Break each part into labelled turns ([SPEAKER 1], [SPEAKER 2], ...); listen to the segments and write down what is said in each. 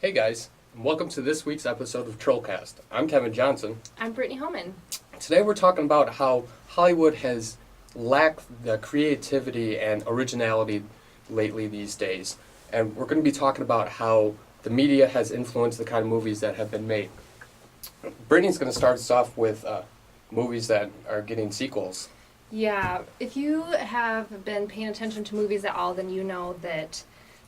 [SPEAKER 1] Hey guys, and welcome to this week's episode of Trollcast. I'm Kevin Johnson.
[SPEAKER 2] I'm Brittany Holman.
[SPEAKER 1] Today we're talking about how Hollywood has lacked the creativity and originality lately these days. And we're going to be talking about how the media has influenced the kind of movies that have been made. Brittany's going to start us off with movies that are getting sequels.
[SPEAKER 2] Yeah, if you have been paying attention to movies at all, then you know that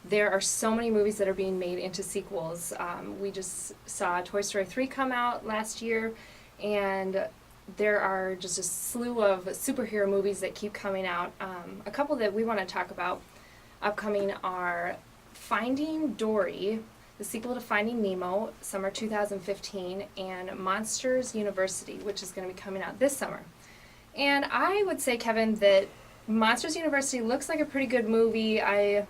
[SPEAKER 2] there are so many movies that are being made into sequels. We just saw Toy Story 3 come out last year, and there are just a slew of superhero movies that keep coming out. A couple that we want to talk about upcoming are Finding Dory, the sequel to Finding Nemo, summer 2015, and Monsters University, which is going to be coming out this summer. And I would say, Kevin, that Monsters University looks like a pretty good movie. I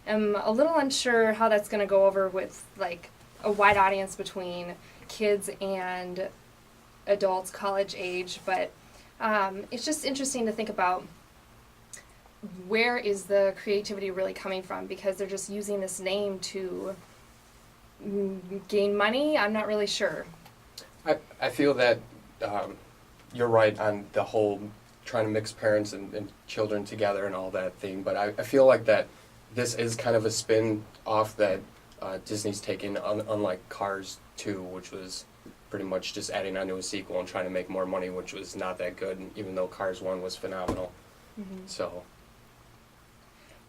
[SPEAKER 2] am a little unsure how that's going to go over with like a wide audience between kids and adults, college age, but it's just interesting to think about where is the creativity really coming from, because they're just using this name to gain money. I'm not really sure.
[SPEAKER 1] I feel that you're right on the whole trying to mix parents and children together and all that thing, but I feel like that this is kind of a spin off that Disney's taking, unlike Cars 2, which was pretty much just adding onto a sequel and trying to make more money, which was not that good, even though Cars 1 was phenomenal.
[SPEAKER 2] Mm-hmm.
[SPEAKER 1] So,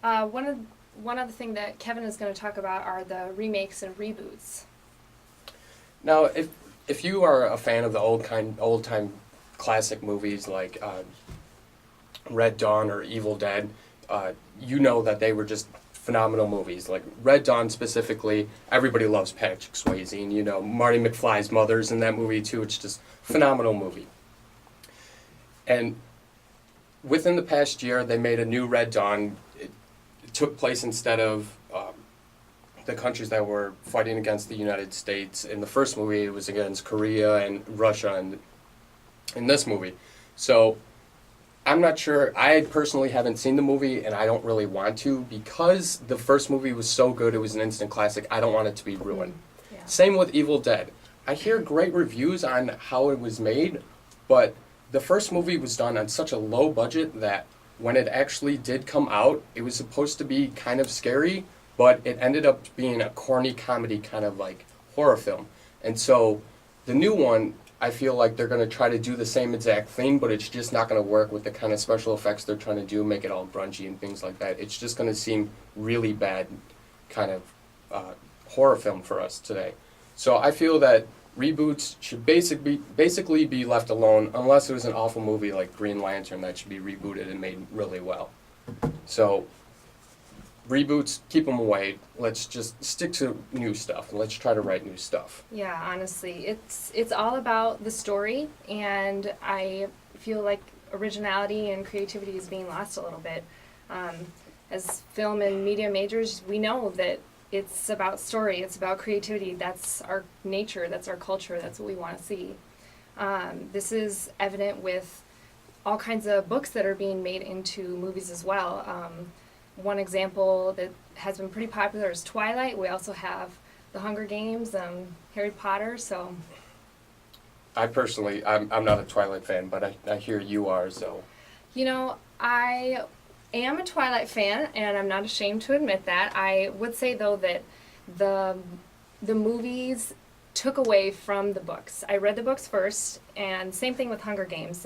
[SPEAKER 2] one other thing that Kevin is going to talk about are the remakes and reboots.
[SPEAKER 1] now if you are a fan of the old time classic movies like Red Dawn or Evil Dead, you know that they were just phenomenal movies. Like Red Dawn specifically, everybody loves Patrick Swayze, and you know Marty McFly's mother's in that movie too. It's just a phenomenal movie. And within the past year, they made a new Red Dawn. It took place instead of the countries that were fighting against the United States. In the first movie, it was against Korea and Russia, and in this movie. So I'm not sure. I personally haven't seen the movie, and I don't really want to, because the first movie was so good, it was an instant classic. I don't want it to be ruined.
[SPEAKER 2] Yeah.
[SPEAKER 1] Same with Evil Dead. I hear great reviews on how it was made, but the first movie was done on such a low budget that when it actually did come out, it was supposed to be kind of scary, but it ended up being a corny comedy kind of like horror film. And so the new one, I feel like they're going to try to do the same exact thing, but it's just not going to work with the kind of special effects they're trying to do, make it all grungy and things like that. It's just going to seem really bad kind of horror film for us today. So I feel that reboots should basically be left alone, unless it was an awful movie like Green Lantern that should be rebooted and made really well. So reboots, keep them away. Let's just stick to new stuff, and let's try to write new stuff.
[SPEAKER 2] Yeah, honestly, it's all about the story, and I feel like originality and creativity is being lost a little bit. As film and media majors, we know that it's about story, it's about creativity. That's our nature, that's our culture, that's what we want to see. This is evident with all kinds of books that are being made into movies as well. One example that has been pretty popular is Twilight. We also have The Hunger Games, Harry Potter, so...
[SPEAKER 1] I'm not a Twilight fan, but I hear you are, so...
[SPEAKER 2] You know, I am a Twilight fan, and I'm not ashamed to admit that. I would say, though, that the movies took away from the books. I read the books first, and same thing with Hunger Games.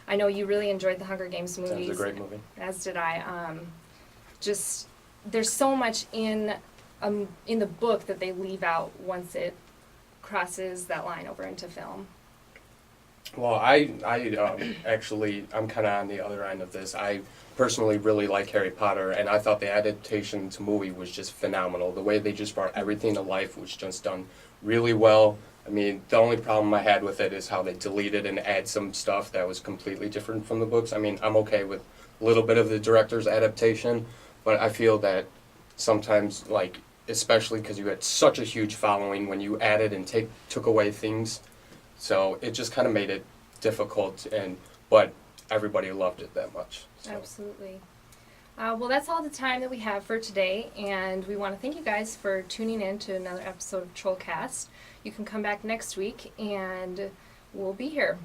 [SPEAKER 2] I know you really enjoyed the Hunger Games movies.
[SPEAKER 1] Sounds a great movie.
[SPEAKER 2] As did I. Just there's so much in the book that they leave out once it crosses that line over into film.
[SPEAKER 1] Well, I actually, I'm kind of on the other end of this. I personally really like Harry Potter, and I thought the adaptation to movie was just phenomenal. The way they just brought everything to life was just done really well. I mean, the only problem I had with it is how they deleted and add some stuff that was completely different from the books. I mean, I'm okay with a little bit of the director's adaptation, but I feel that sometimes, like, especially because you had such a huge following, when you added and took away things, so it just kind of made it difficult, but everybody loved it that much. So.
[SPEAKER 2] Absolutely. Well, that's all the time that we have for today, and we want to thank you guys for tuning in to another episode of Trollcast. You can come back next week, and we'll be here.